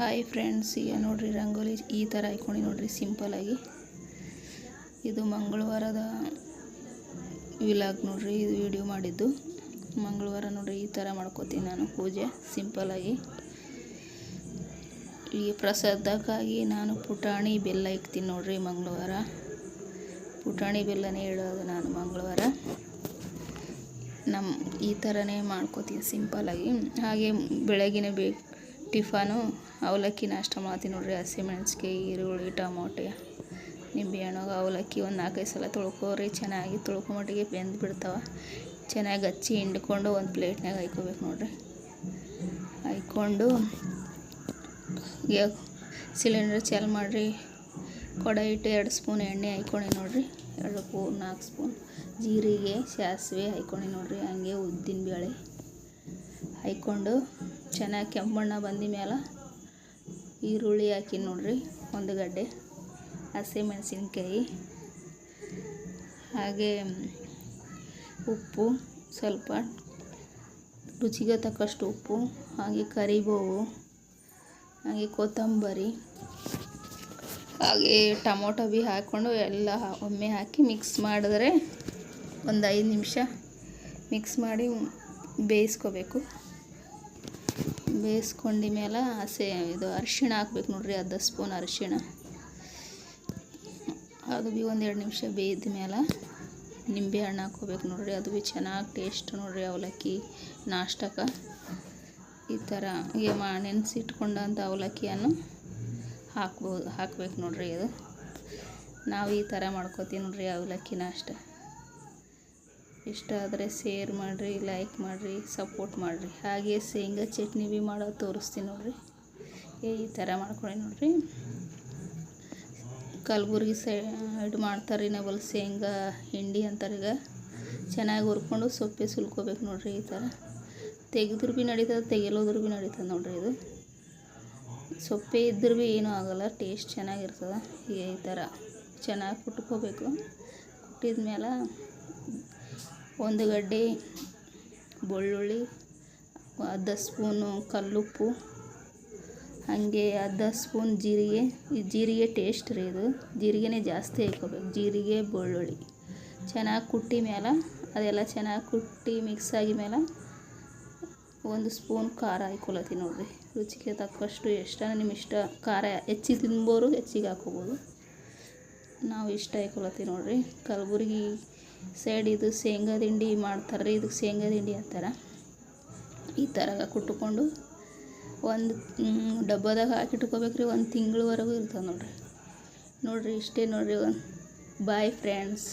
Hi friends, ಈಗ ನೋಡ್ರಿ ರಂಗೋಲಿ ಈ ಥರ ಹಾಕ್ಕೊಂಡು ನೋಡ್ರಿ ಸಿಂಪಲಾಗಿ. ಇದು ಮಂಗಳವಾರದ ವಿಲಾಗ್ ನೋಡ್ರಿ, ಇದು ವಿಡಿಯೋ ಮಾಡಿದ್ದು ಮಂಗಳವಾರ ನೋಡ್ರಿ. ಈ ಥರ ಮಾಡ್ಕೋತೀನಿ ನಾನು ಪೂಜೆ ಸಿಂಪಲಾಗಿ. ಈ ಪ್ರಸಾದಕ್ಕಾಗಿ ನಾನು ಪುಟಾಣಿ ಬೆಲ್ಲ ಇಕ್ತೀನಿ ನೋಡ್ರಿ. ಮಂಗಳವಾರ ಪುಟಾಣಿ ಬೆಲ್ಲನೇ ಇಡೋದು ನಾನು ಮಂಗಳವಾರ. ಈ ಥರನೇ ಮಾಡ್ಕೋತೀನಿ ಸಿಂಪಲಾಗಿ. ಹಾಗೆ ಬೆಳಗಿನ ಟಿಫನು ಅವಲಕ್ಕಿ ನಾಷ್ಟ ಮಾಡ್ತೀನಿ ನೋಡ್ರಿ. ಹಸಿಮೆಣಸಿಕಾಯಿ, ಈರುಳ್ಳಿ, ಟೊಮೊಟೊ, ನಿಂಬೆಹಣ್ಣು, ಅವಲಕ್ಕಿ ಒಂದು 4-5 ಸಲ ತೊಳ್ಕೊರಿ. ಚೆನ್ನಾಗಿ ತೊಳ್ಕೊಂಬಿಟ್ಟಿಗೆ ಬೆಂದು ಬಿಡ್ತಾವೆ. ಚೆನ್ನಾಗಿ ಹಚ್ಚಿ ಹಿಂಡ್ಕೊಂಡು ಒಂದು ಪ್ಲೇಟ್ನಾಗ ಹಾಕ್ಕೋಬೇಕು ನೋಡ್ರಿ. ಹಾಕ್ಕೊಂಡು ಸಿಲಿಂಡರ್ ಚಾಲು ಮಾಡಿರಿ. ಕೊಡ ಇಟ್ಟು 2 ಸ್ಪೂನ್ ಎಣ್ಣೆ ಹಾಕ್ಕೊಂಡು ನೋಡ್ರಿ. 4 ಸ್ಪೂನ್ ಜೀರಿಗೆ, ಸಾಸಿವೆ ಹಾಕ್ಕೊಂಡು ನೋಡ್ರಿ. ಹಂಗೆ ಉದ್ದಿನ ಬೇಳೆ ಹಾಕ್ಕೊಂಡು ಚೆನ್ನಾಗಿ ಕೆಂಪು ಬಣ್ಣ ಬಂದ ಮೇಲೆ ಈರುಳ್ಳಿ ಹಾಕಿ ನೋಡ್ರಿ. 1 ಗಡ್ಡೆ ಹಸಿಮೆಣಸಿನ್ಕಾಯಿ, ಹಾಗೆ ಉಪ್ಪು ಸ್ವಲ್ಪ, ರುಚಿಗೆ ತಕ್ಕಷ್ಟು ಉಪ್ಪು, ಹಾಗೆ ಕರಿಬೇವು, ಹಾಗೆ ಕೊತ್ತಂಬರಿ, ಹಾಗೆ ಟೊಮೊಟೊ ಹಾಕ್ಕೊಂಡು ಎಲ್ಲ ಒಮ್ಮೆ ಹಾಕಿ ಮಿಕ್ಸ್ ಮಾಡಿದ್ರೆ ಒಂದು 5 ನಿಮಿಷ ಮಿಕ್ಸ್ ಮಾಡಿ ಬೇಯಿಸ್ಕೋಬೇಕು. ಬೇಯಿಸ್ಕೊಂಡ ಮೇಲೆ ಇದು ಅರಿಶಿಣ ಹಾಕ್ಬೇಕು ನೋಡ್ರಿ. 1/2 ಸ್ಪೂನ್ ಅರಿಶಿಣ. ಅದು ಭೀ 1-2 ನಿಮಿಷ ಬೇಯ್ದ ಮೇಲೆ ನಿಂಬೆ ಹಣ್ಣು ಹಾಕ್ಕೋಬೇಕು ನೋಡ್ರಿ. ಅದು ಭೀ ಚೆನ್ನಾಗಿ ಟೇಸ್ಟ್ ನೋಡ್ರಿ. ಅವಲಕ್ಕಿ ನಾಷ್ಟಕ್ಕೆ ಈ ಥರ ನೆನೆಸಿಟ್ಕೊಂಡಂಥ ಅವಲಕ್ಕಿಯನ್ನು ಹಾಕ್ಬೇಕು ನೋಡ್ರಿ. ಇದು ನಾವು ಈ ಥರ ಮಾಡ್ಕೋತೀವಿ ನೋಡ್ರಿ ಅವಲಕ್ಕಿ ನಾಷ್ಟ. ಇಷ್ಟ ಆದರೆ ಶೇರ್ ಮಾಡಿರಿ, ಲೈಕ್ ಮಾಡಿರಿ, ಸಪೋರ್ಟ್ ಮಾಡಿರಿ. ಹಾಗೆ ಶೇಂಗಾ ಚಟ್ನಿ ಭೀ ಮಾಡೋದು ತೋರಿಸ್ತೀನಿ ನೋಡ್ರಿ. ಈ ಥರ ಮಾಡ್ಕೊಳ್ಳಿ ನೋಡ್ರಿ. ಕಲಬುರ್ಗಿ ಸೈಡ್ ಮಾಡ್ತಾರೆ ನವಲ್ ಶೇಂಗಾ ಹಿಂಡಿ ಅಂತಾರೆ. ಈಗ ಚೆನ್ನಾಗಿ ಹುರ್ಕೊಂಡು ಸೊಪ್ಪೆ ಸುಲ್ಕೋಬೇಕು ನೋಡ್ರಿ. ಈ ಥರ ತೆಗೆದ್ರು ಭೀ ನಡೀತದೆ, ತೆಗೆಯೋದ್ರು ಭೀ ನಡೀತದೆ ನೋಡ್ರಿ. ಇದು ಸೊಪ್ಪೆ ಇದ್ರೂ ಭೀ ಏನೂ ಆಗೋಲ್ಲ, ಟೇಸ್ಟ್ ಚೆನ್ನಾಗಿರ್ತದೆ. ಈ ಥರ ಚೆನ್ನಾಗಿ ಕುಟ್ಕೋಬೇಕು. ಕುಟ್ಟಿದ ಮೇಲೆ 1 ಗಡ್ಡೆ ಬೆಳ್ಳುಳ್ಳಿ, 1/2 ಸ್ಪೂನು ಕಲ್ಲುಪ್ಪು, ಹಾಗೆ 1/2 ಸ್ಪೂನ್ ಜೀರಿಗೆ. ಈ ಜೀರಿಗೆ ಟೇಸ್ಟ್ ರೀ, ಇದು ಜೀರಿಗೆನೇ ಜಾಸ್ತಿ ಹಾಕ್ಕೋಬೇಕು. ಜೀರಿಗೆ, ಬೆಳ್ಳುಳ್ಳಿ ಚೆನ್ನಾಗಿ ಕುಟ್ಟಿ ಮೇಲೆ ಅದೆಲ್ಲ ಚೆನ್ನಾಗಿ ಕುಟ್ಟಿ ಮಿಕ್ಸ್ ಆಗಿ ಮೇಲೆ 1 ಸ್ಪೂನ್ ಖಾರ ಹಾಕ್ಕೊಳತ್ತೀನಿ ನೋಡ್ರಿ. ರುಚಿಗೆ ತಕ್ಕಷ್ಟು ಎಷ್ಟು ನಿಮ್ಮ ಇಷ್ಟ. ಖಾರ ಹೆಚ್ಚಿಗೆ ತಿನ್ಬೋರು ಹೆಚ್ಚಿಗೆ ಹಾಕ್ಕೋಬೋದು. ನಾವು ಇಷ್ಟ ಹಾಕ್ಕೊಳತ್ತೀವಿ ನೋಡ್ರಿ. ಕಲಬುರ್ಗಿ ಸೈಡ್ ಇದು ಶೇಂಗಾ ದಿಂಡಿ ಮಾಡ್ತಾರೆ ರೀ. ಇದಕ್ಕೆ ಶೇಂಗಾ ದಿಂಡಿ ಅಂತಾರೆ. ಈ ಥರ ಕುಟ್ಕೊಂಡು ಒಂದು ಡಬ್ಬದಾಗ ಹಾಕಿಟ್ಕೋಬೇಕ್ರಿ. 1 ತಿಂಗಳವರೆಗೂ ಇರ್ತದೆ ನೋಡ್ರಿ. ಇಷ್ಟೇ ನೋಡ್ರಿ. Bye friends.